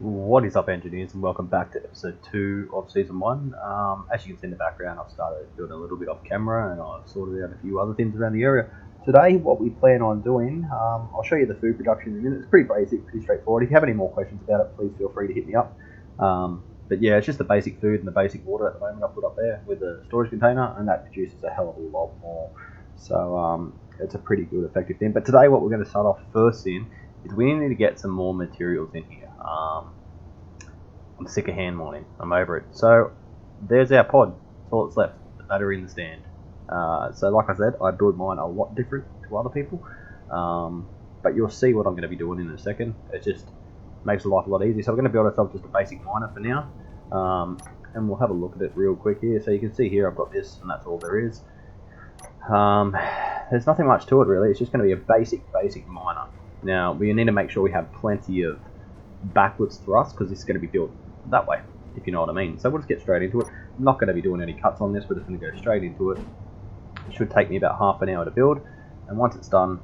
What is up, engineers, and welcome back to episode 2 of season 1. As you can see in the background, I've started doing a little bit off camera and I've sorted out a few other things around the area. Today, what we plan on doing, I'll show you the food production in a minute. It's pretty basic, pretty straightforward. If you have any more questions about it, please feel free to hit me up. But yeah, it's just the basic food and the basic water at the moment I put up there with a storage container, and that produces a hell of a lot more. So it's a pretty good, effective thing. But today, what we're going to start off first in is we need to get some more materials in here. I'm sick of hand mining. I'm over it. So there's our pod. That's all that's left. The battery in the stand. So like I said, I build mine a lot different to other people. But you'll see what I'm going to be doing in a second. It just makes life a lot easier. So we're going to build ourselves just a basic miner for now. And we'll have a look at it real quick here. So you can see here I've got this, and that's all there is. There's nothing much to it really. It's just going to be a basic miner. Now we need to make sure we have plenty of backwards thrust because this is going to be built that way, if you know what I mean. So we'll just get straight into it. I'm not going to be doing any cuts on this. We're just going to go straight into it. It should take me about half an hour to build, and once it's done,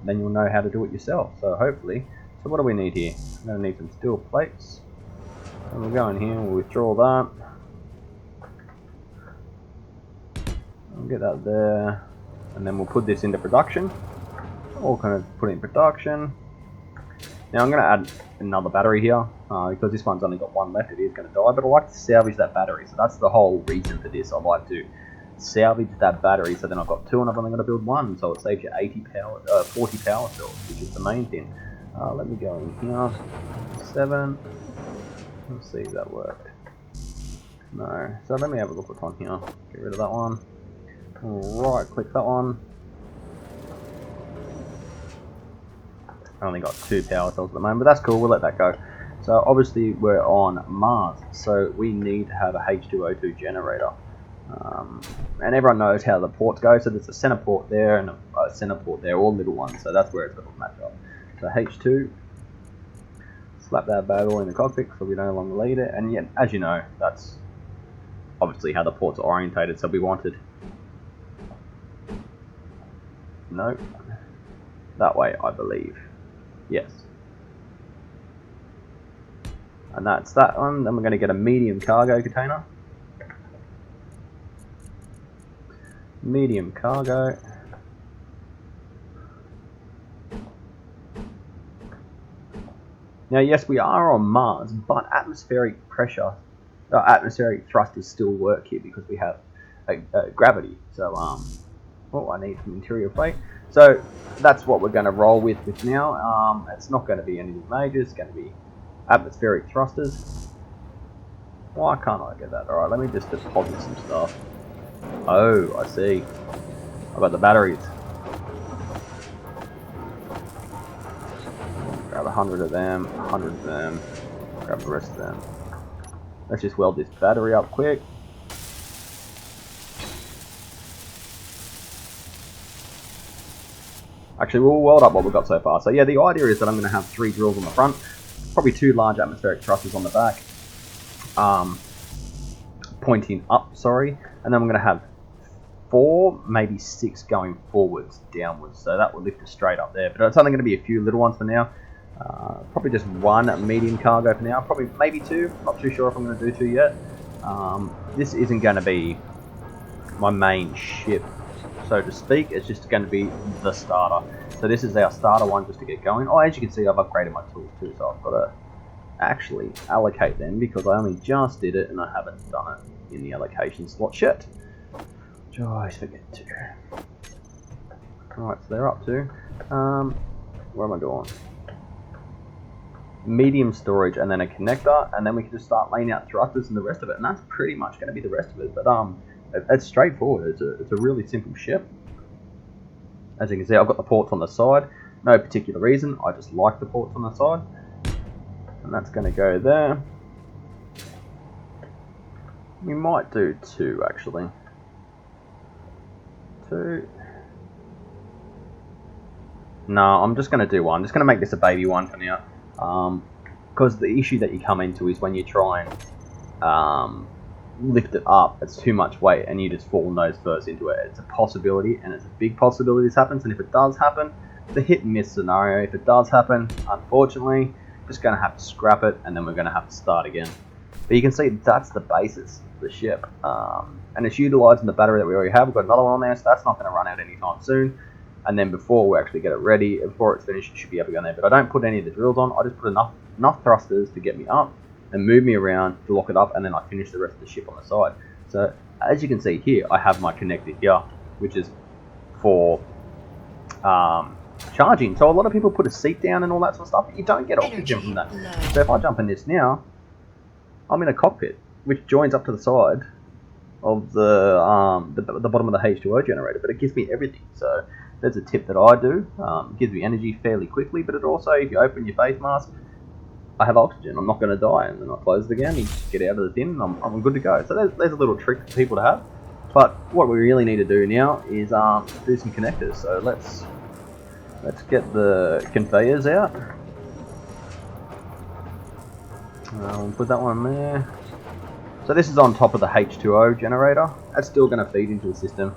then you'll know how to do it yourself. So hopefully, so what do we need here? We're going to need some steel plates, and we'll go in here. We'll withdraw that. We'll get that there, and then we'll put this into production. All kind of put it in production. Now I'm going to add another battery here, because this one's only got one left. It is going to die, but I like to salvage that battery. So that's the whole reason for this. I like to salvage that battery, so then I've got two and I'm only going to build one. So it saves you 40 power cells, which is the main thing. Let me go in here. 7. Let's see if that worked. No. So let me have a look what's on here. Get rid of that one. Right click that one. I only got 2 power cells at the moment, but that's cool, we'll let that go. So obviously we're on Mars, so we need to have a H2O2 generator. And everyone knows how the ports go, so there's a center port there and a center port there, all little ones, so that's where it's got to match up. So H2, slap that bad boy in the cockpit so we no longer need it, and yet, as you know, that's obviously how the ports are orientated, so we wanted... No, that way I believe. Yes. And that's that one. Then we're going to get a medium cargo container. Medium cargo. Now, yes, we are on Mars, but atmospheric pressure, atmospheric thrusters still work here because we have gravity. So, oh, I need some interior plate. So that's what we're going to roll with now. It's not going to be anything major. It's going to be atmospheric thrusters. Why can't I get that? Alright, let me just deposit some stuff. Oh, I see. I've got the batteries. Grab 100 of them, 100 of them. Grab the rest of them. Let's just weld this battery up quick. Actually, we'll weld up what we've got so far. So yeah, the idea is that I'm going to have 3 drills on the front, probably 2 large atmospheric thrusters on the back, pointing up, sorry, and then I'm going to have 4, maybe 6 going forwards, downwards, so that will lift us straight up there. But it's only going to be a few little ones for now. Probably just 1 medium cargo for now, probably maybe 2, not too sure if I'm going to do 2 yet. This isn't going to be my main ship, so to speak. It's just going to be the starter. So this is our starter one just to get going. Oh, as you can see, I've upgraded my tools too, so I've got to actually allocate them because I only just did it and I haven't done it in the allocation slot yet. Which I always forget to. Alright, so they're up to, where am I going? Medium storage and then a connector, and then we can just start laying out thrusters and the rest of it, and that's pretty much going to be the rest of it. But it's straightforward. It's a really simple ship. As you can see, I've got the ports on the side. No particular reason. I just like the ports on the side. And that's going to go there. We might do 2 actually. 2. No, I'm just going to do 1. I'm just going to make this a baby one for now. Because the issue that you come into is when you try and lift it up, it's too much weight and you just fall nose first into it. It's a possibility, and it's a big possibility this happens, and if it does happen, it's a hit and miss scenario. If it does happen, unfortunately, just going to have to scrap it, and then we're going to have to start again. But you can see that's the basis of the ship, and it's utilising the battery that we already have. We've got another one on there, so that's not going to run out anytime soon. And then before we actually get it ready, before it's finished, it should be able to go in there. But I don't put any of the drills on. I just put enough thrusters to get me up and move me around to lock it up, and then I finish the rest of the ship on the side. So as you can see here, I have my connector here, which is for charging. So a lot of people put a seat down and all that sort of stuff. You don't get oxygen from that. So if I jump in this now, I'm in a cockpit, which joins up to the side of the bottom of the H2O generator, but it gives me everything. So there's a tip that I do. It gives me energy fairly quickly, but it also, if you open your face mask, I have oxygen. I'm not going to die, and then I close it again and get out of the tin, and I'm good to go. So there's a little trick for people to have. But what we really need to do now is do some connectors. So let's get the conveyors out. We'll put that one there. So this is on top of the H2O generator. That's still going to feed into the system.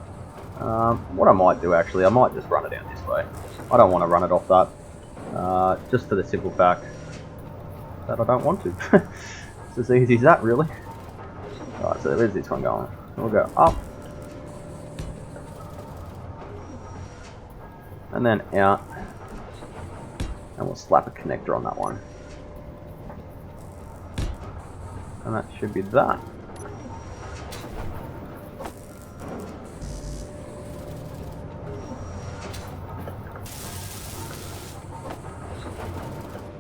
What I might do actually, I might just run it down this way. I don't want to run it off that. Just for the simple fact that I don't want to. It's as easy as that, really. Alright, so where's this one going? We'll go up. And then out. And we'll slap a connector on that one. And that should be that.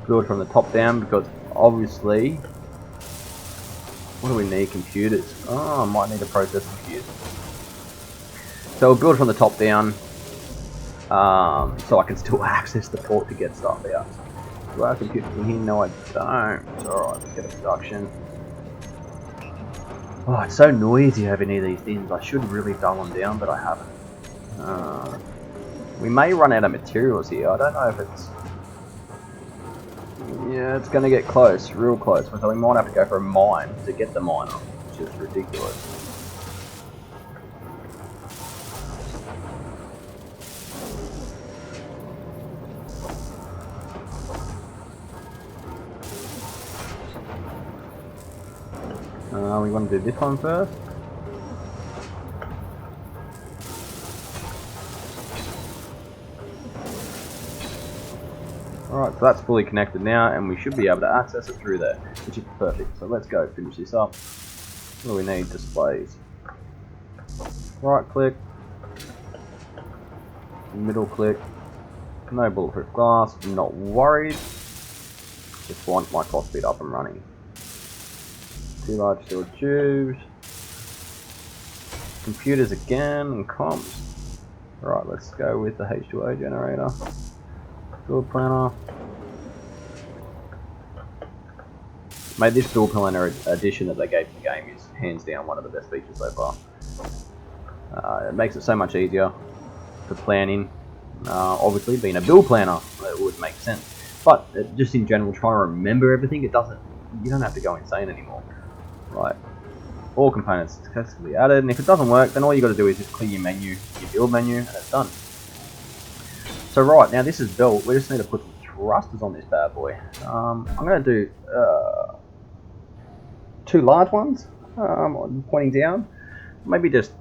Build from the top down, because obviously, what do we need? Computers. Oh, I might need a processor computer. So we'll build from the top down, so I can still access the port to get stuff out. Do I have computers in here? No, I don't. It's alright, let's get a production. Oh, it's so noisy over near these things. I should really dull them down, but I haven't. We may run out of materials here. I don't know if it's... Yeah, it's going to get close, real close. So we might have to go for a mine to get the miner, which is ridiculous. We want to do this one first. Alright, so that's fully connected now, and we should be able to access it through there, which is perfect. So let's go finish this up. What do we need? Displays. Right click. Middle click. No bulletproof glass. I'm not worried. Just want my cockpit up and running. 2 large steel tubes. Computers again, and comps. Right, let's go with the H2O generator. Build planner. Mate, this build planner addition that they gave to the game is hands down one of the best features so far. It makes it so much easier to plan in. Obviously, being a build planner, it would make sense. But just in general, trying to remember everything, it doesn't. You don't have to go insane anymore. Right. All components successfully added, and if it doesn't work, then all you got to do is just clear your menu, your build menu, and it's done. So right, now this is built, we just need to put some thrusters on this bad boy. I'm going to do 2 large ones, pointing down. Maybe just,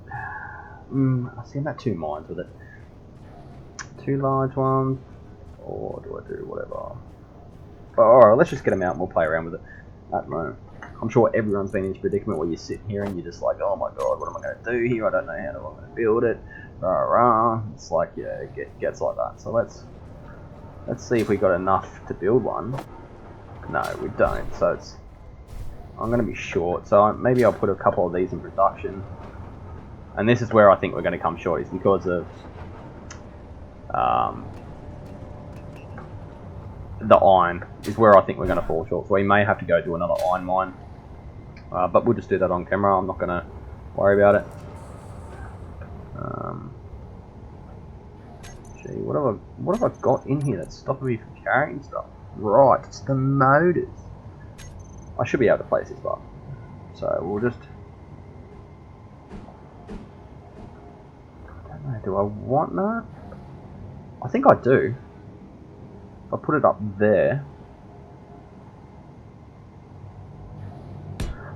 I see about 2 mines with it. 2 large ones, or do I do whatever? Alright, let's just get them out and we'll play around with it at the moment. I'm sure everyone's been in this predicament where you're sitting here and you're just like, oh my god, what am I going to do here? I don't know how I'm going to build it. It's like, yeah, it gets like that. So let's see if we got enough to build one. No, we don't. So I'm going to be short. So maybe I'll put a couple of these in production. And this is where I think we're going to come short, is because of the iron is where I think we're going to fall short. So we may have to go do another iron mine. But we'll just do that on camera. I'm not going to worry about it. Gee, what have I got in here that's stopping me from carrying stuff? Right, it's the motors. I should be able to place this up. So we'll just... I don't know, do I want that? I think I do. If I put it up there,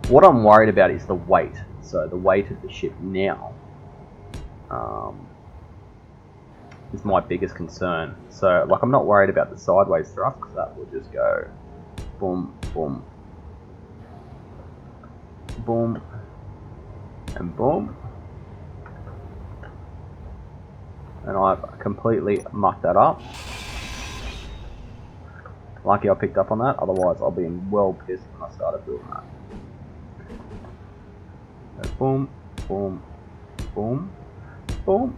What I'm worried about is the weight. So the weight of the ship now is my biggest concern. So like I'm not worried about the sideways thrust because that will just go boom, boom, boom, and boom. And I've completely mucked that up. Lucky I picked up on that, otherwise I'll be well pissed when I started building that. So boom, boom, boom, boom.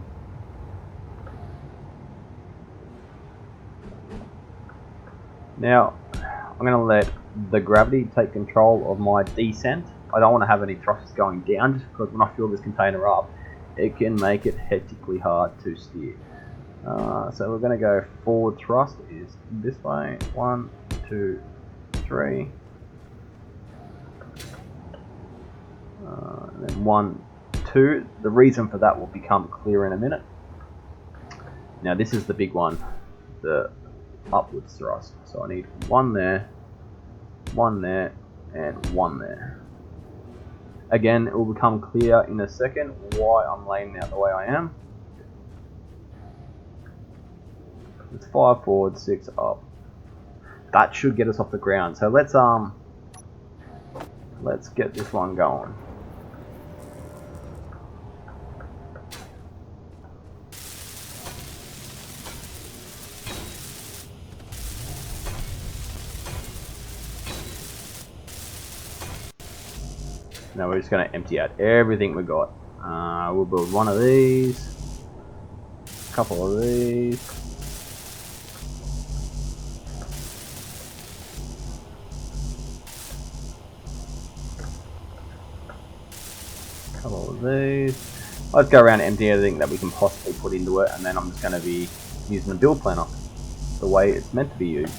Now, I'm going to let the gravity take control of my descent. I don't want to have any thrusters going down just because when I fill this container up, it can make it hectically hard to steer. So we're going to go forward thrust is this way. 1, 2, 3. And then 1, 2. The reason for that will become clear in a minute. Now this is the big one, the upwards thrust. So I need 1 there, 1 there, and 1 there. Again, it will become clear in a second why I'm laying out the way I am. It's 5 forward, 6 up. That should get us off the ground. So let's get this one going. Now we're just going to empty out everything we got. We'll build one of these, a couple of these, a couple of these. Let's go around and empty everything that we can possibly put into it, and then I'm just going to be using the build planner the way it's meant to be used.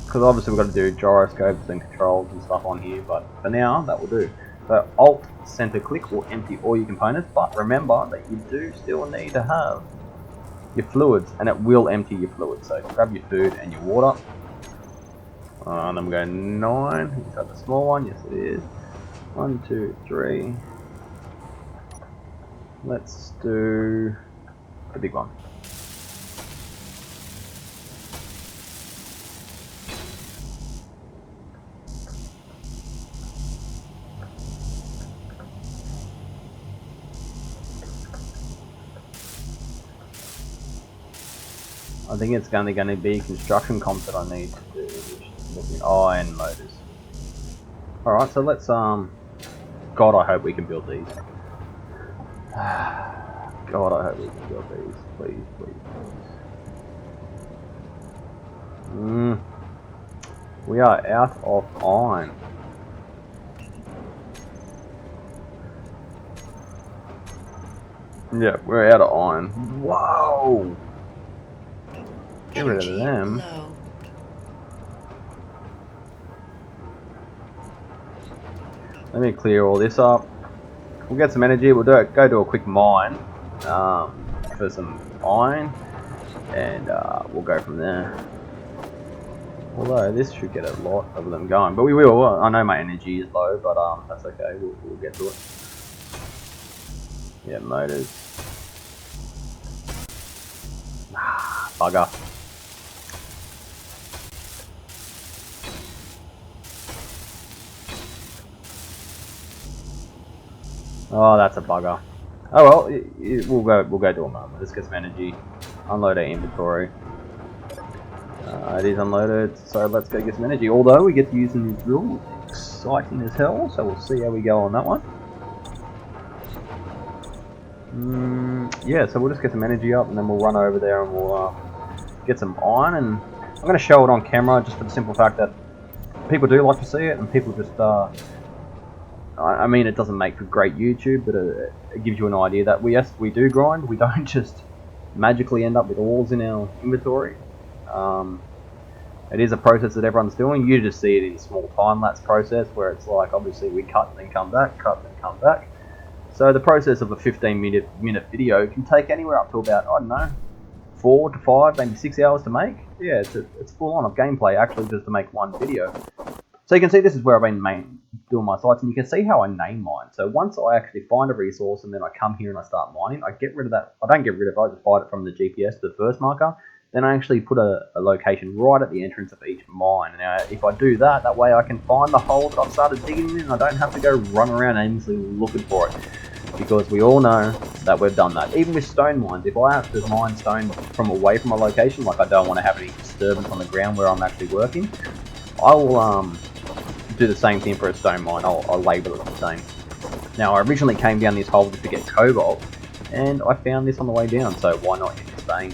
Because obviously we've got to do gyroscopes and controls and stuff on here, but for now that will do. So Alt center click will empty all your components, but remember that you do still need to have your fluids, and it will empty your fluids. So grab your food and your water. And then we go 9. Is that the small one? Yes it is. 1, 2, 3. Let's do the big one. I think it's going to be construction comps that I need to do, which is iron motors. Alright, so let's, God, I hope we can build these. God, I hope we can build these. Please, please, please. We are out of iron. Yeah, we're out of iron. Whoa! Get rid of them. Let me clear all this up. We'll get some energy. We'll go do a quick mine for some iron, and we'll go from there. Although this should get a lot of them going, but we will. I know my energy is low, but that's okay. We'll get to it. Yeah, motors. Bugger. Oh, that's a bugger. Oh well, we'll go do a moment. Let's get some energy. Unload our inventory. It is unloaded, so let's go get some energy. Although we get to use a new drill, exciting as hell. So we'll see how we go on that one. Yeah, so we'll just get some energy up, and then we'll run over there and we'll get some iron. And I'm going to show it on camera just for the simple fact that people do like to see it, and people just I mean, it doesn't make for great YouTube, but it gives you an idea that we do grind. We don't just magically end up with ores in our inventory. It is a process that everyone's doing. You just see it in small time-lapse process where it's like, obviously we cut then come back, cut then come back. So the process of a 15-minute video can take anywhere up to about, I don't know, 4 to 5, maybe 6 hours to make. Yeah, it's full on of gameplay actually just to make one video. So you can see this is where I've been doing my sites, and you can see how I name mine. So once I actually find a resource and then I come here and I start mining, I get rid of that. I don't get rid of it, I just find it from the GPS to the first marker. Then I actually put a location right at the entrance of each mine. Now, if I do that, that way I can find the hole that I've started digging in, and I don't have to go run around aimlessly looking for it. Because we all know that we've done that. Even with stone mines, if I have to mine stone from away from a location, like I don't want to have any disturbance on the ground where I'm actually working, I will do the same thing for a stone mine. I'll label it the same. Now, I originally came down this hole just to get cobalt, and I found this on the way down, so why not use this vein,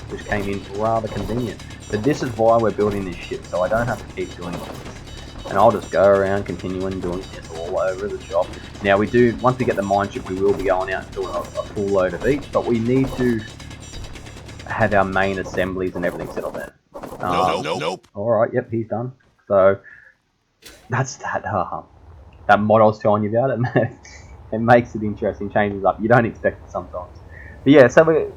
which came in rather convenient. But this is why we're building this ship, so I don't have to keep doing this. And I'll just go around continuing doing this all over the shop. Now we do, once we get the mine ship, we will be going out and doing a full load of each, but we need to have our main assemblies and everything set up there. Nope. Alright, yep, he's done. So, that's that mod I was telling you about. It makes it interesting, changes up. You don't expect it sometimes. But yeah, so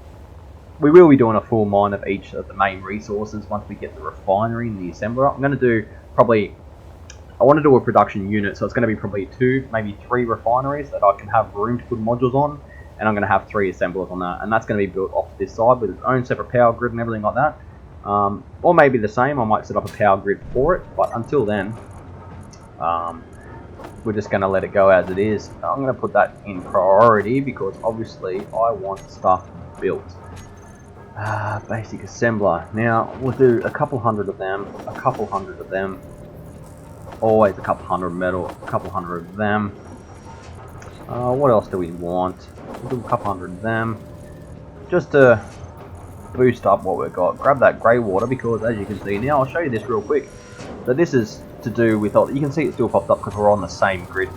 we will be doing a full mine of each of the main resources once we get the refinery and the assembler. I'm going to do probably, I want to do a production unit, so it's going to be probably 2, maybe 3 refineries that I can have room to put modules on, and I'm going to have 3 assemblers on that, and that's going to be built off this side with its own separate power grid and everything like that. Or maybe the same, I might set up a power grid for it, but until then, we're just going to let it go as it is. I'm going to put that in priority because obviously I want stuff built. Basic assembler. Now, we'll do a couple hundred of them, always a couple hundred metal, a couple hundred of them. What else do we want? We'll do a couple hundred of them, just to boost up what we've got. Grab that grey water, because as you can see now, I'll show you this real quick. So this is to do with, you can see it still pops up because we're on the same grid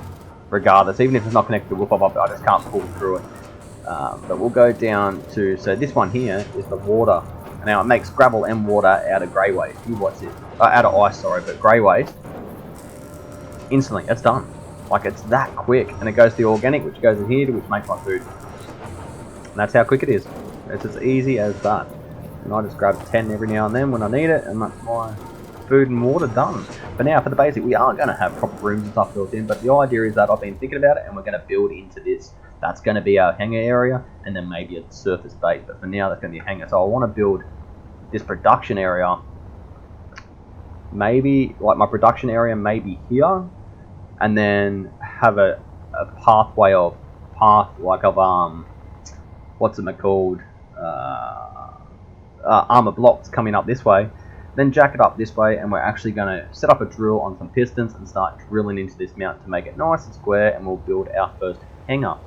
regardless. Even if it's not connected, it will pop up. I just can't pull through it. But we'll go down to, so this one here is the water. Now it makes gravel and water out of grey waste. You watch this. Out of ice, sorry, but grey waste. Instantly, it's done. Like, it's that quick. And it goes to the organic, which goes in here, which makes my food. And that's how quick it is. It's as easy as that. And I just grab 10 every now and then when I need it, and that's my food and water done. But now for the basic, we are going to have proper rooms and stuff built in, but the idea is that I've been thinking about it, and we're going to build into this. That's going to be our hangar area, and then maybe a surface base, but for now that's going to be a hangar. So I want to build this production area, maybe, like my production area maybe here, and then have a pathway of, what's it called, armor blocks coming up this way, then jack it up this way, and we're actually going to set up a drill on some pistons and start drilling into this mountain to make it nice and square, and we'll build our first hangar.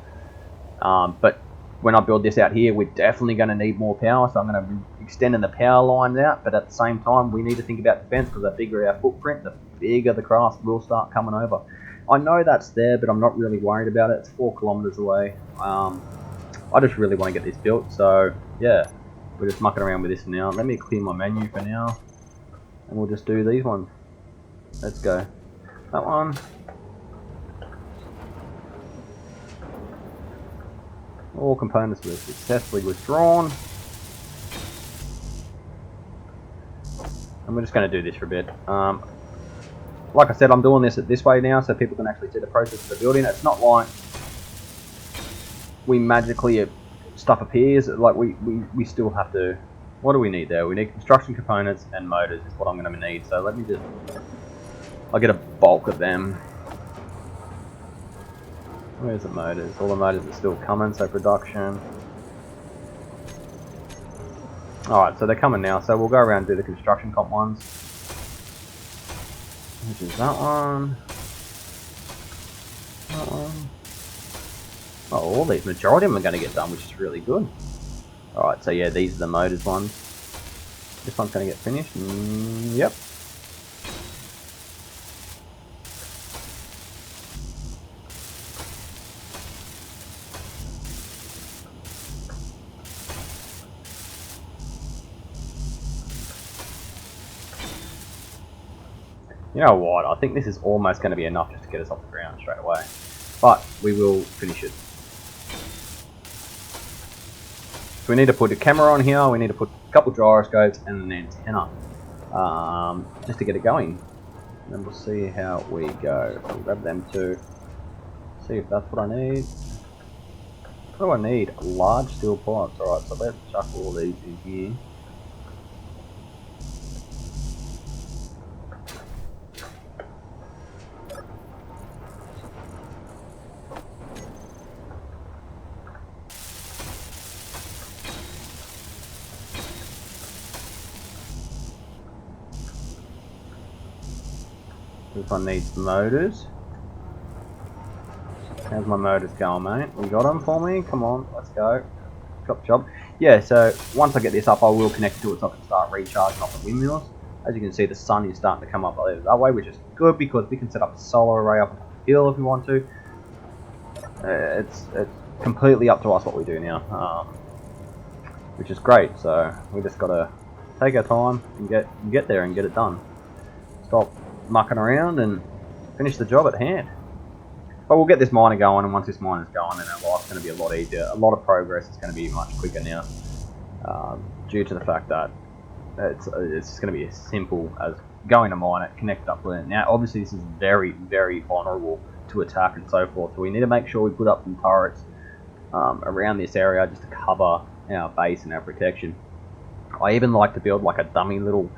But when I build this out here, we're definitely going to need more power, so I'm going to be extending the power lines out, but at the same time we need to think about defense, because the bigger our footprint, the bigger the craft will start coming over. I know that's there, but I'm not really worried about it. It's 4 kilometers away. I just really want to get this built, so yeah, we're just mucking around with this now. Let me clear my menu for now, and we'll just do these ones. Let's go. That one. All components were successfully withdrawn. And we're just going to do this for a bit. Like I said, I'm doing this way now so people can actually see the process of the building. It's not like we magically, stuff appears. Like we still have to, what do we need there? We need construction components and motors is what I'm going to need. So let me just, I'll get a bulk of them. Where's the motors? All the motors are still coming, so production. Alright, so they're coming now, so we'll go around and do the construction comp ones. Which is that one. That one. Oh, all these, majority of them are going to get done, which is really good. Alright, so yeah, these are the motors ones. This one's going to get finished. Yep. You know what, I think this is almost going to be enough just to get us off the ground straight away. But we will finish it. So we need to put a camera on here, we need to put a couple gyroscopes and an antenna. Just to get it going. then we'll see how we go. I'll grab them too. See if that's what I need. What do I need? Large steel pipes. Alright, so let's chuck all these in here. This one needs motors. How's my motors going, mate? You got them for me? Come on, let's go. Chop chop. Yeah, so once I get this up, I will connect it to it so I can start recharging off the windmills. As you can see, the sun is starting to come up that way, which is good because we can set up a solar array up on the hill if we want to. It's completely up to us what we do now, which is great. So we just got to take our time and get there and get it done. Stop mucking around and finish the job at hand. But we'll get this miner going, and once this miner's going, then our life's going to be a lot easier. A lot of progress is going to be much quicker now, due to the fact that it's just going to be as simple as going to mine it, connect up with it. Now, obviously, this is very, very vulnerable to attack and so forth, so we need to make sure we put up some turrets around this area just to cover our base and our protection. I even like to build like a dummy little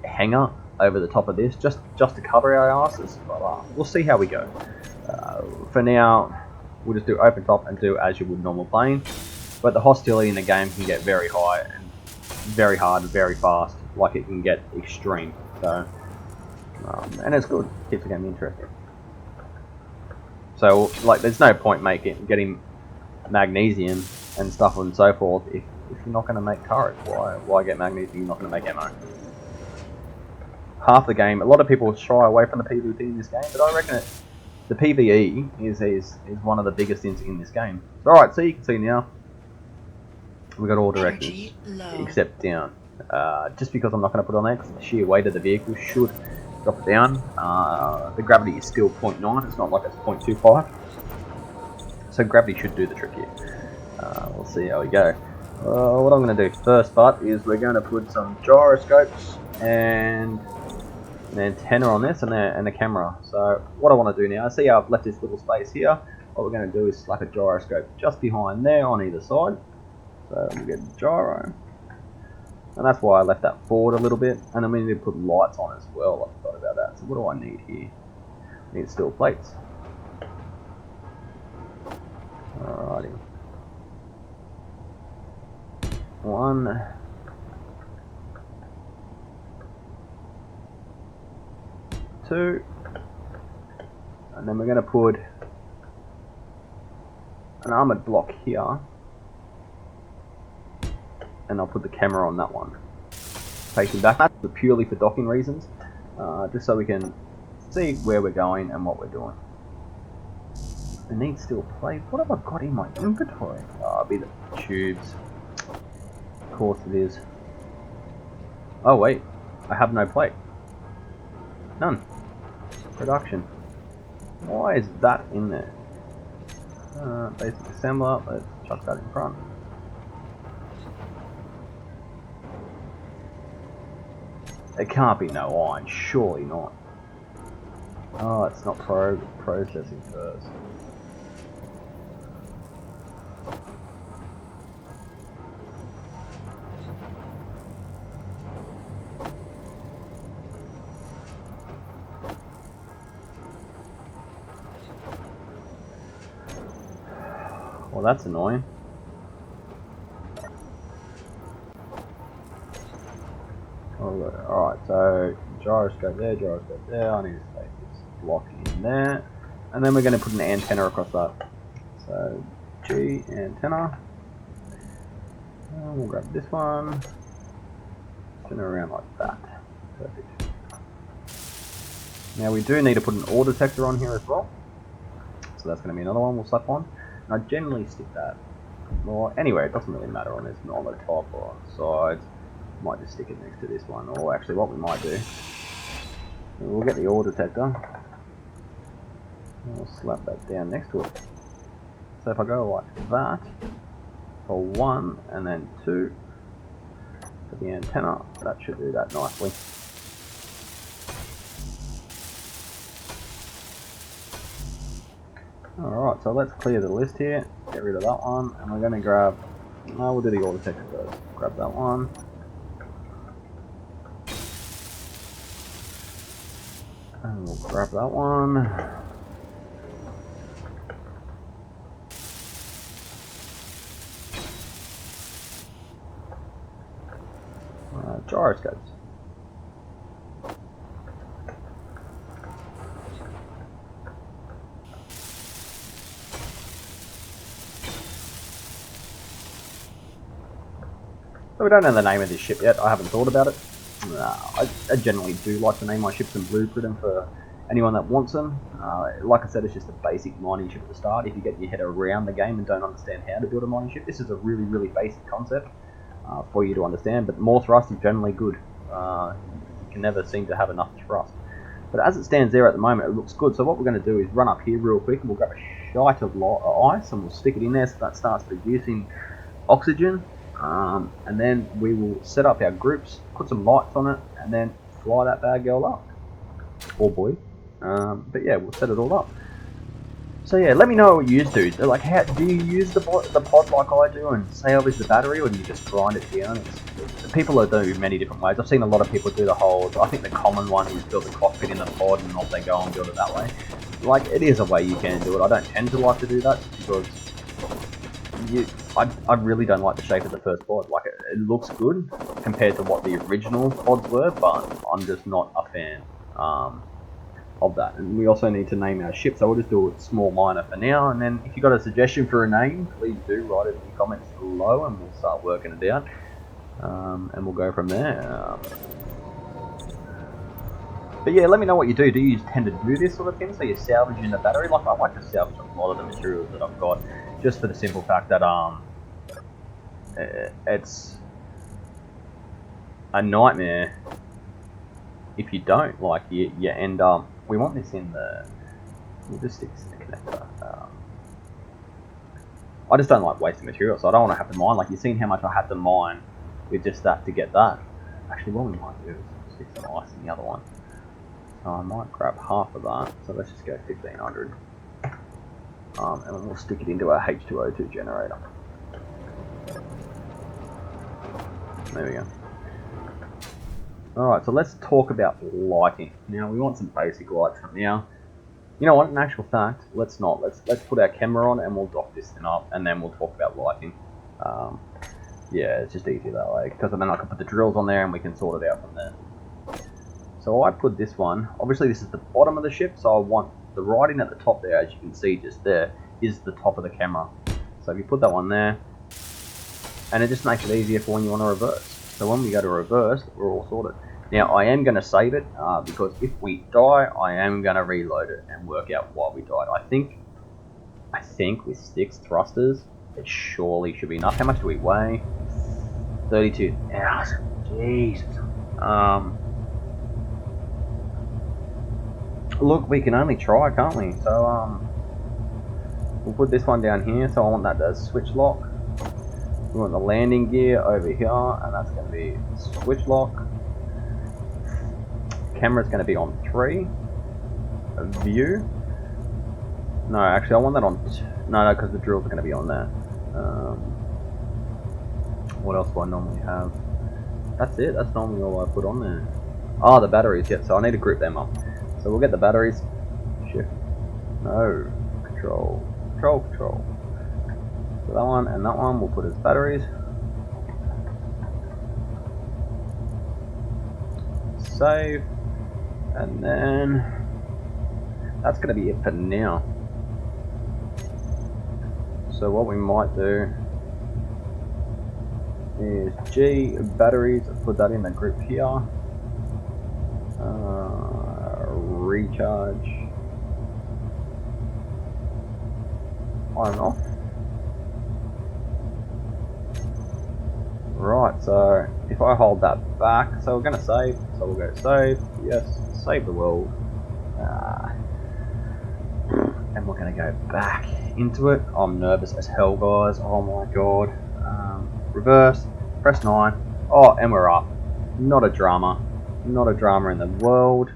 hangar over the top of this, just to cover our asses, but we'll see how we go. For now, we'll just do open top and do as you would normal playing, but the hostility in the game can get very high and very hard and very fast, like it can get extreme, so and it's good, keeps the game interesting. So like there's no point getting magnesium and stuff and so forth if you're not going to make turrets. Why get magnesium? You're not going to make ammo. Half the game, a lot of people shy away from the PvP in this game, but I reckon the PvE is one of the biggest things in this game. Alright, so you can see now, we've got all directions, except down. Just because I'm not going to put on there, because the sheer weight of the vehicle should drop it down. The gravity is still 0.9, it's not like it's 0.25. So gravity should do the trick here. We'll see how we go. What I'm going to do first part is we're going to put some gyroscopes and an antenna on this and the camera. So what I want to do now, I see I've left this little space here. What we're going to do is slap a gyroscope just behind there on either side. So we get the gyro, and that's why I left that forward a little bit. And then we need to put lights on as well. I forgot about that. So what do I need here? I need steel plates. Alrighty. 1, 2, and then we're going to put an armored block here, and I'll put the camera on that one facing back. That's purely for docking reasons, just so we can see where we're going and what we're doing. I need steel plates. What have I got in my inventory? It'll be the tubes. Of course it is. Oh wait, I have no plate. None. Production. Why is that in there? Basic assembler. Let's chuck that in front. It can't be no iron, surely not. Oh, it's not processing first. Well, that's annoying. Alright, so gyroscope there, I need to take this block in there. And then we're going to put an antenna across that. So, G, antenna. And we'll grab this one. Spin it around like that. Perfect. Now we do need to put an ore detector on here as well. So that's going to be another one we'll slap on. And I generally stick that, well, anyway, it doesn't really matter on this, on the top or on the sides. Might just stick it next to this one, or actually what we might do, we'll get the ore detector, we'll slap that down next to it. So if I go like that, for 1 and then 2, for the antenna, that should do that nicely. Alright, so let's clear the list here, get rid of that one, and we're going to grab, we'll do the auto text first. Grab that one. And we'll grab that one. Gyroscopes. So we don't know the name of this ship yet, I haven't thought about it. I generally do like to name my ships and blueprint them for anyone that wants them. Like I said, it's just a basic mining ship at the start. If you get your head around the game and don't understand how to build a mining ship, this is a really, really basic concept for you to understand, but more thrust is generally good. You can never seem to have enough thrust. But as it stands there at the moment, it looks good. So what we're going to do is run up here real quick and we'll grab a shite of ice and we'll stick it in there so that starts producing oxygen. And then we will set up our groups, put some lights on it, and then fly that bad girl up. Or boy. But yeah, we'll set it all up. So yeah, let me know what you do. Like, how do you use the pod like I do and salvage the battery, or do you just grind it down? People do many different ways. I've seen a lot of people do the whole, I think the common one is build the cockpit in the pod and off they go and build it that way. Like, it is a way you can do it. I don't tend to like to do that because I really don't like the shape of the first pod. Like, it looks good compared to what the original pods were, but I'm just not a fan of that. And we also need to name our ship, so we'll just do a small miner for now, and then if you've got a suggestion for a name, please do write it in the comments below and we'll start working it out, and we'll go from there. But yeah, let me know what you do. Do you tend to do this sort of thing, so you're salvaging the battery? Like, I like to salvage a lot of the materials that I've got, just for the simple fact that it's a nightmare if you don't. Like, you end up, we want this in the, we'll just stick this in the connector. I just don't like wasting material, so I don't want to have to mine. Like, you've seen how much I had to mine with just that to get that. Actually, what we might do is stick some ice in the other one. So I might grab half of that, so let's just go 1500. And then we'll stick it into our H2O2 generator. There we go. Alright, so let's talk about lighting. Now, we want some basic lights from now. You know what, in actual fact, let's not. Let's put our camera on and we'll dock this thing up, and then we'll talk about lighting. Yeah, it's just easier that way, because then I can put the drills on there and we can sort it out from there. So I put this one, obviously this is the bottom of the ship, so I want the writing at the top there, as you can see just there, is the top of the camera. So if you put that one there, and it just makes it easier for when you want to reverse. So when we go to reverse, we're all sorted. Now I am going to save it, because if we die, I am going to reload it and work out why we died. I think with 6 thrusters, it surely should be enough. How much do we weigh? 32,000. Jesus. Look, we can only try, can't we? So, we'll put this one down here. So I want that to switch lock. We want the landing gear over here, and that's going to be switch lock. Camera's going to be on 3. View. No, actually, I want that on. No, because the drills are going to be on there. What else do I normally have? That's it. That's normally all I put on there. Oh, the batteries. Yeah, so I need to group them up. So we'll get the batteries. Shift. No. Control. Control. So that one and that one we'll put as batteries. Save. And then that's going to be it for now. So what we might do is G batteries, put that in the group here. Recharge on and off. Right, so if I hold that back, so we're going to save, so we'll go save, yes, save the world, and we're going to go back into it. I'm nervous as hell, guys, oh my god. Reverse, press 9, oh, and we're up. Not a drama in the world.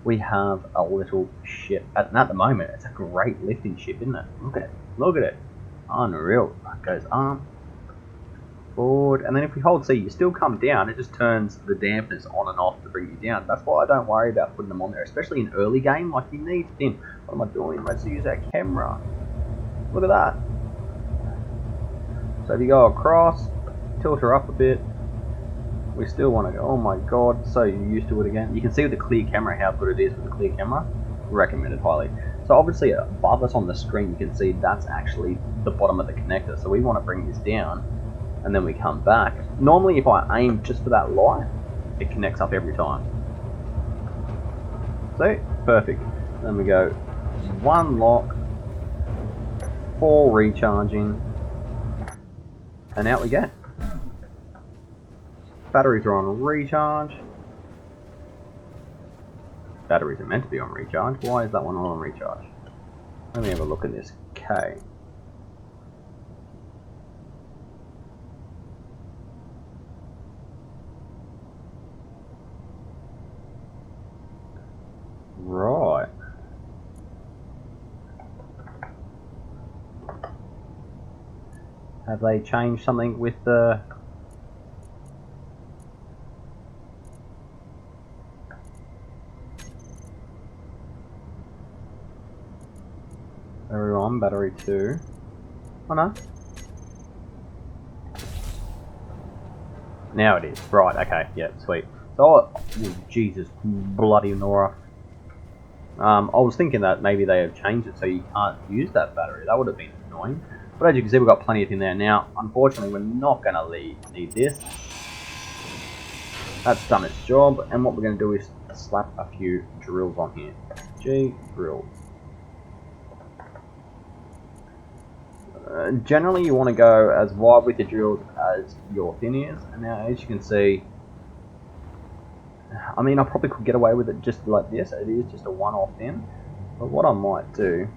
we have a little ship. At the moment, it's a great lifting ship, isn't it? Look at it. Unreal. It goes arm, forward, and then if we hold C, you still come down. It just turns the dampers on and off to bring you down. That's why I don't worry about putting them on there, especially in early game. Like, you need thin. What am I doing? Let's use our camera. Look at that. So if you go across, tilt her up a bit. We still want to go. Oh my god, so you're used to it again. You can see with the clear camera how good it is with the clear camera. Recommended highly. So obviously above us on the screen, you can see that's actually the bottom of the connector. So we want to bring this down, and then we come back. Normally, if I aim just for that light, it connects up every time. See? Perfect. Then we go 1 lock, 4 recharging, and out we go. Batteries are on recharge. Batteries are meant to be on recharge. Why is that one not on recharge? Let me have a look at this K. Right. Have they changed something with the... Battery 1, battery 2. Oh no. Now it is. Right, okay, yeah, sweet. So, oh, Jesus, bloody Nora. I was thinking that maybe they have changed it so you can't use that battery. That would have been annoying. But as you can see, we've got plenty of in there now. Unfortunately, we're not going to need this. That's done its job, and what we're going to do is slap a few drills on here. G, drills. Generally, you want to go as wide with your drills as your thin is. And now, as you can see, I mean, I probably could get away with it just like this. It is just a one-off thin. But what I might do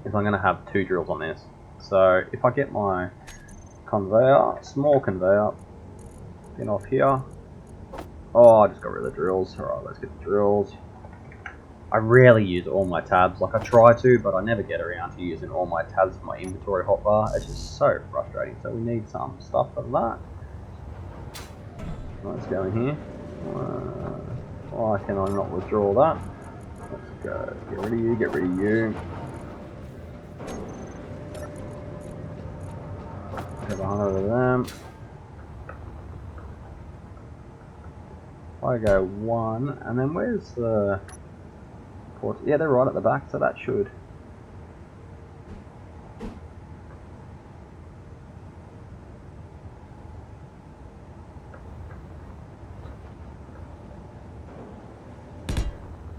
is I'm going to have 2 drills on this. So if I get my conveyor, small conveyor, pin off here. Oh, I just got rid of the drills. Alright, let's get the drills. I rarely use all my tabs. Like, I try to, but I never get around to using all my tabs for my inventory hotbar. It's just so frustrating. So we need some stuff for that. Let's go in here. Why can I not withdraw that? Let's go. Get rid of you, get rid of you. Have 100 of them. I go 1, and then where's the ports? Yeah, they're right at the back, so that should.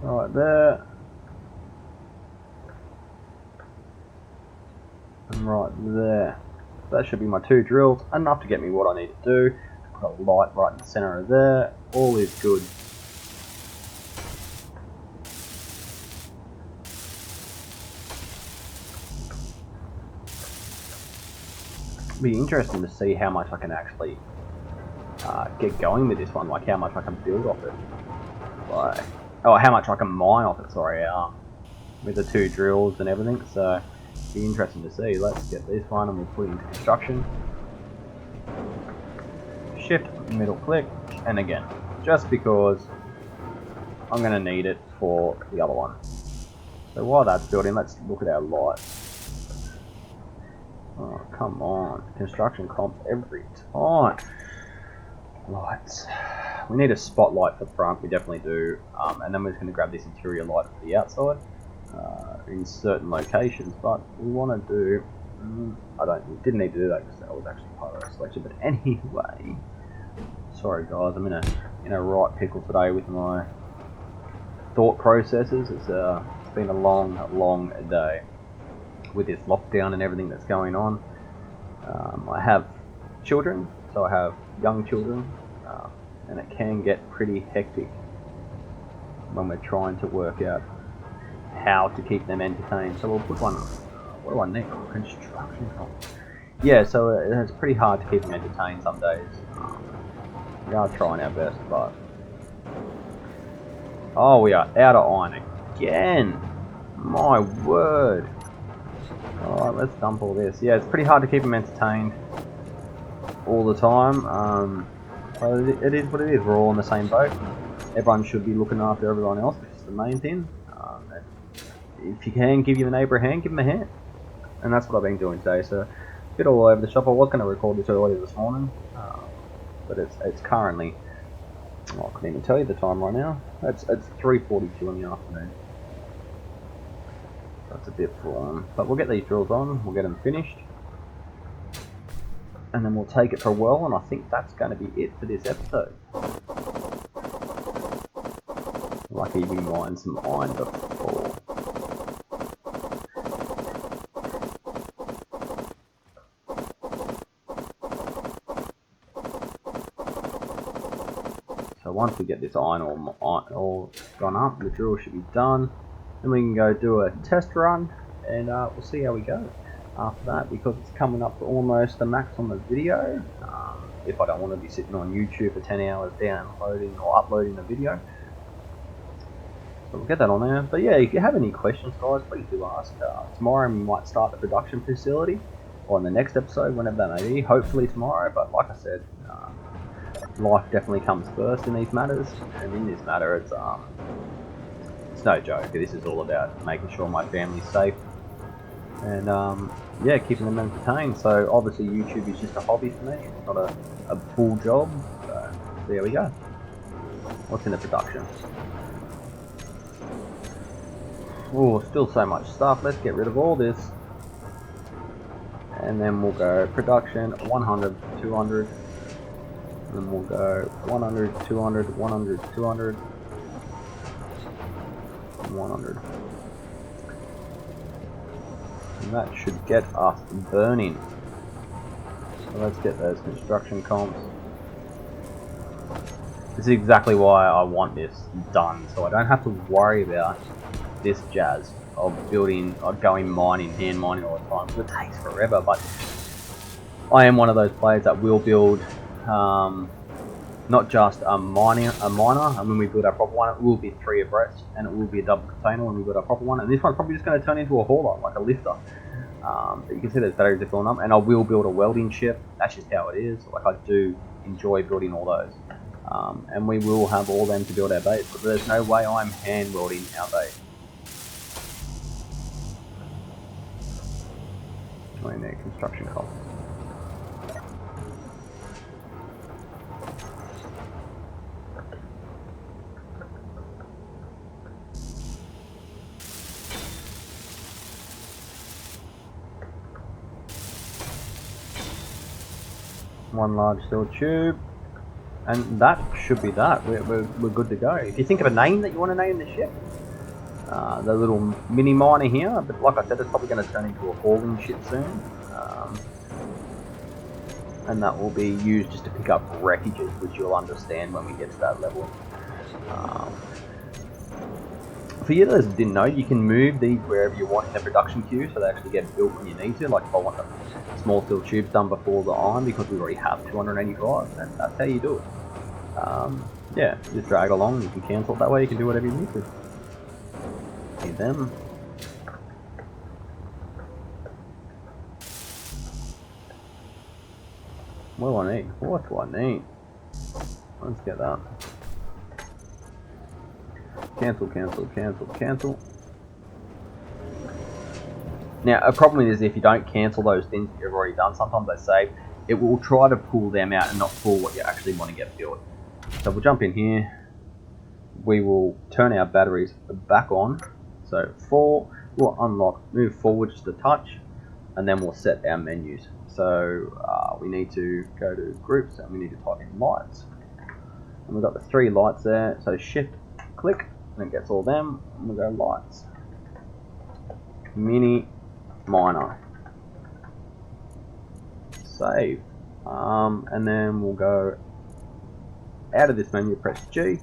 Right there. And right there. That should be my 2 drills, enough to get me what I need to do. Put a light right in the center of there. All is good. It'll be interesting to see how much I can actually get going with this one, like how much I can build off it. Like, oh, how much I can mine off it, sorry, with the 2 drills and everything, so be interesting to see. Let's get this one and we'll put it into construction. Shift, middle click, and again, just because I'm going to need it for the other one. So while that's building, let's look at our lights. Oh, come on. Construction comps every time. Lights. We need a spotlight for the front, we definitely do. And then we're just going to grab this interior light for the outside in certain locations. But we want to do... didn't need to do that because that was actually part of the selection. But anyway... Sorry guys, I'm in a right pickle today with my thought processes. It's been a long day with this lockdown and everything that's going on. I have children, so I have young children, and it can get pretty hectic when we're trying to work out how to keep them entertained. So we'll put one, what do I need? Construction. Yeah, so it's pretty hard to keep them entertained some days. We are trying our best, but Oh, we are out of iron again. My word. Alright, let's dump all this. Yeah, it's pretty hard to keep them entertained all the time. But it is what it is. We're all in the same boat. Everyone should be looking after everyone else, which is the main thing. If you can give your neighbour a hand, give them a hand. And that's what I've been doing today. So, a bit all over the shop. I was going to record this earlier this morning, but it's currently, I couldn't even tell you the time right now. It's 3:42 in the afternoon. That's a bit full on. But we'll get these drills on, we'll get them finished. And then we'll take it for a whirl, and I think that's going to be it for this episode. Lucky we mined some iron before. So once we get this iron all gone up, the drill should be done. Then we can go do a test run, and we'll see how we go after that, because it's coming up to almost the max on the video. If I don't want to be sitting on YouTube for 10 hours downloading or uploading the video. So we'll get that on there. But yeah, if you have any questions, guys, please do ask. Tomorrow we might start the production facility, or in the next episode, whenever that may be. Hopefully tomorrow, but like I said, life definitely comes first in these matters. And in this matter, it's no joke. This is all about making sure my family's safe. And yeah, keeping them entertained. So obviously YouTube is just a hobby for me. It's not a full job. So there we go. What's in the production? Oh, still so much stuff. Let's get rid of all this. And then we'll go production 100, 200. And then we'll go 100, 200, 100, 200, 100. And that should get us burning. So let's get those construction comps. This is exactly why I want this done, so I don't have to worry about this jazz of building or going mining, hand mining all the time. It takes forever, but I am one of those players that will build not just a miner, and when we build our proper one, it will be 3 abreast, and it will be a double container when we build our proper one, and this one's probably just going to turn into a hauler, like a lifter. But you can see there's batteries are filling up, and I will build a welding ship. That's just how it is. Like, I do enjoy building all those. And we will have all them to build our base, but there's no way I'm hand welding our base. Join their construction costs. One large steel tube, and that should be that. We're good to go. If you think of a name that you want to name the ship, the little mini miner here, but like I said, it's probably going to turn into a hauling ship soon, and that will be used just to pick up wreckages, which you'll understand when we get to that level. For you that didn't know, you can move these wherever you want in the production queue, so they actually get built when you need to. Like if I want the small steel tubes done before the iron, because we already have 285, that's how you do it. Yeah, just drag along, you can cancel it that way, you can do whatever you need to. Need them. What do I need? What do I need? Let's get that. Cancel, cancel, cancel, cancel. Now, a problem is if you don't cancel those things that you've already done, sometimes they save, it will try to pull them out and not pull what you actually want to get built. So we'll jump in here. We will turn our batteries back on. So 4, we'll unlock, move forward just a touch, and then we'll set our menus. So we need to go to groups and we need to type in lights. And we've got the 3 lights there, so shift click, and it gets all them, and we'll go lights. Mini miner. Save. And then we'll go out of this menu, press G,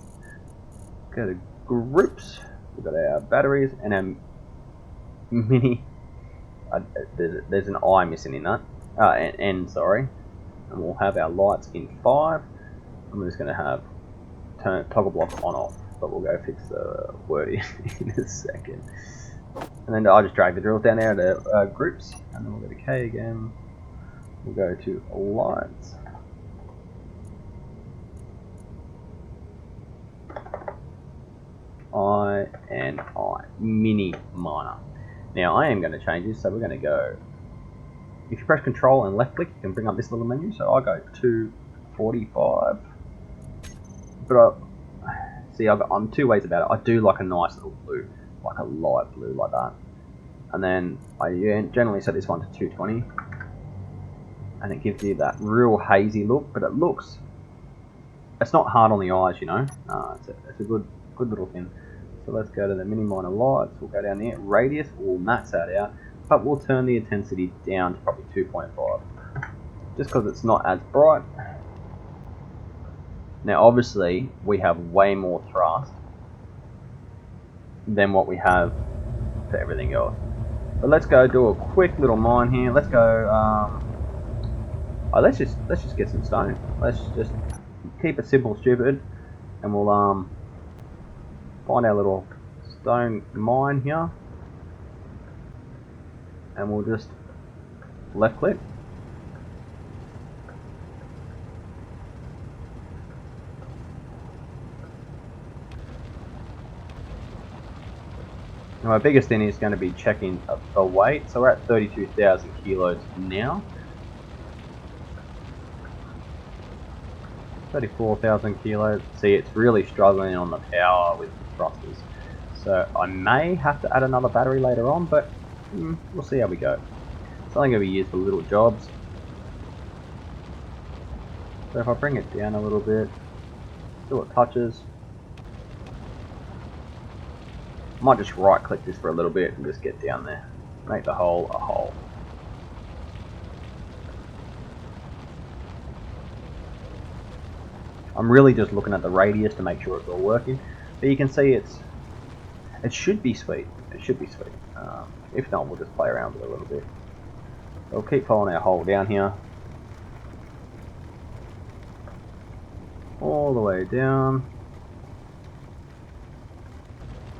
go to groups, we've got our batteries and our mini, there's an I missing in that, an N, sorry, and we'll have our lights in 5, and we're just going to have toggle block on off. but we'll go fix the word in a second. And then I'll just drag the drills down there to groups, and then we'll go to K again. We'll go to lights. Mini miner. Now I am going to change this, so we're going to go. If you press Control and left click, you can bring up this little menu. So I'll go 245. But I'm two ways about it. I do like a nice little blue, like a light blue like that. And then I generally set this one to 220, and it gives you that real hazy look. But it's not hard on the eyes, you know. It's a good little thing. So let's go to the mini miner lights. We'll go down there. Radius, we'll max that out, but we'll turn the intensity down to probably 2.5, just because it's not as bright. Now obviously we have way more thrust than what we have for everything else. But let's go do a quick little mine here. Let's go. Let's just get some stone. Let's just keep it simple, stupid, and we'll find our little stone mine here, and we'll just left click. Now my biggest thing is going to be checking the weight. So we're at 32,000 kilos now. 34,000 kilos. See, it's really struggling on the power with the thrusters. So I may have to add another battery later on, but we'll see how we go. It's only going to be used for little jobs. So if I bring it down a little bit, see what touches. I might just right click this for a little bit and just get down there. Make the hole a hole. I'm really just looking at the radius to make sure it's all working. But you can see it should be sweet. It should be sweet. If not, we'll just play around with it a little bit. So we'll keep following our hole down here. All the way down.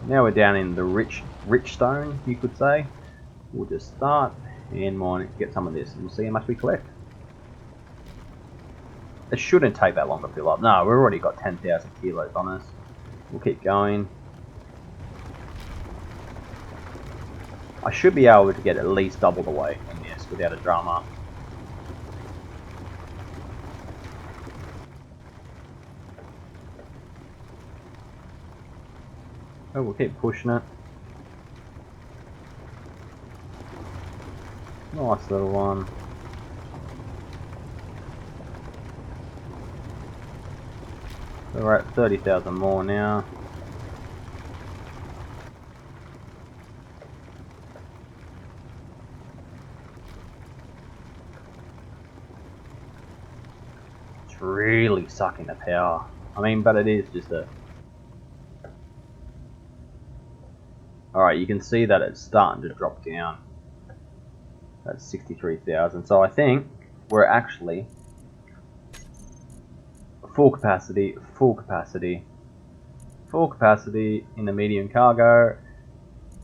Now we're down in the rich stone, you could say. We'll just start and mine it, get some of this, and we'll see how much we collect. It shouldn't take that long to fill up. No, we've already got 10,000 kilos on us. We'll keep going. I should be able to get at least double the weight in this without a drama. Oh, we'll keep pushing it. Nice little one. So we're at 30,000 more now. It's really sucking the power. I mean, but it is just a... Alright, you can see that it's starting to drop down. That's 63,000. So I think we're actually full capacity in the medium cargo,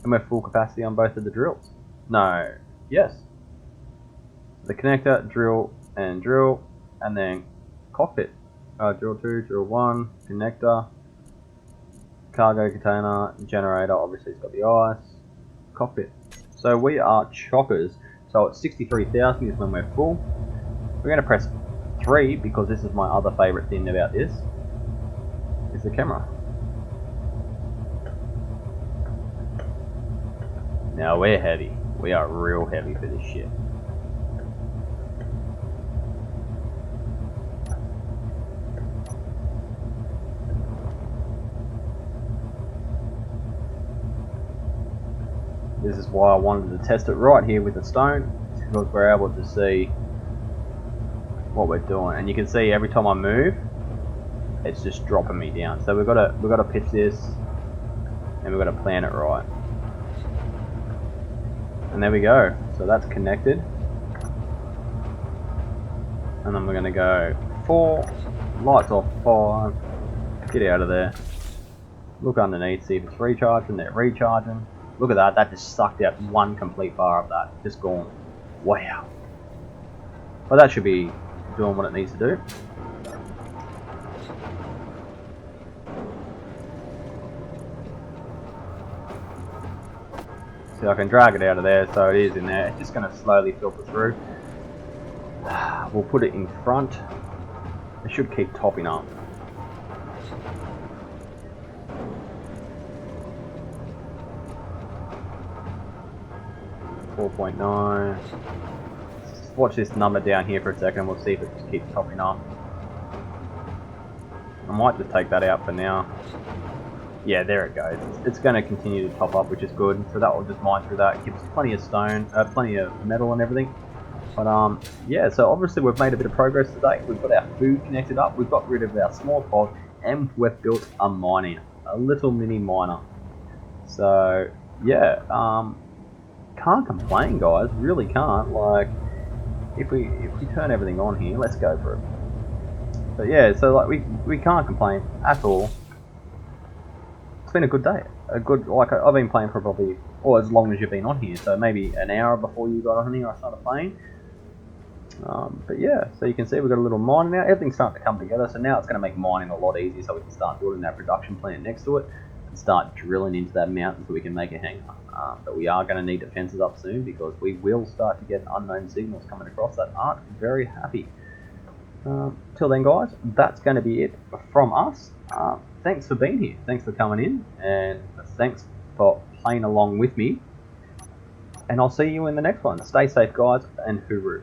and we're full capacity on both of the drills. No, yes. The connector, drill, and then cockpit. Drill 2, drill 1, connector, cargo container, generator, obviously it's got the ice, cockpit. So we are chockers. So at 63,000 is when we're full. We're going to press 3 because this is my other favourite thing about this, is the camera. Now we're heavy. We are real heavy for this shit. This is why I wanted to test it right here with the stone, because we're able to see what we're doing, and you can see every time I move, it's just dropping me down. So we've got to pitch this, and we've got to plan it right. And there we go. So that's connected, and then we're going to go 4, lights off 5, get out of there. Look underneath, see if it's recharging. They're recharging. Look at that. That just sucked out one complete bar of that. Just gone. Wow. Well, that should be doing what it needs to do. See, I can drag it out of there, so it is in there. It's just going to slowly filter through. We'll put it in front. It should keep topping up. .9. Watch this number down here for a second. We'll see if it just keeps topping up. I might just take that out for now. Yeah, there it goes. It's going to continue to top up, which is good. So that will just mine through that. It gives plenty of stone, plenty of metal and everything. But yeah, so obviously we've made a bit of progress today. We've got our food connected up. We've got rid of our small pod, and we've built a miner, a little mini miner. So yeah, can't complain, guys. Really can't. Like, if we turn everything on here, let's go for it. But yeah, so like we can't complain at all. It's been a good day. A good, like, I've been playing for probably, or as long as you've been on here, so maybe an hour before you got on here I started playing. But yeah, so you can see we've got a little miner now. Everything's starting to come together, so now it's going to make mining a lot easier, so we can start building that production plant next to it and start drilling into that mountain so we can make a hangar. But we are going to need defenses up soon because we will start to get unknown signals coming across that aren't very happy. Till then, guys, that's going to be it from us. Thanks for being here. Thanks for coming in, and thanks for playing along with me. And I'll see you in the next one. Stay safe, guys, and hooroo.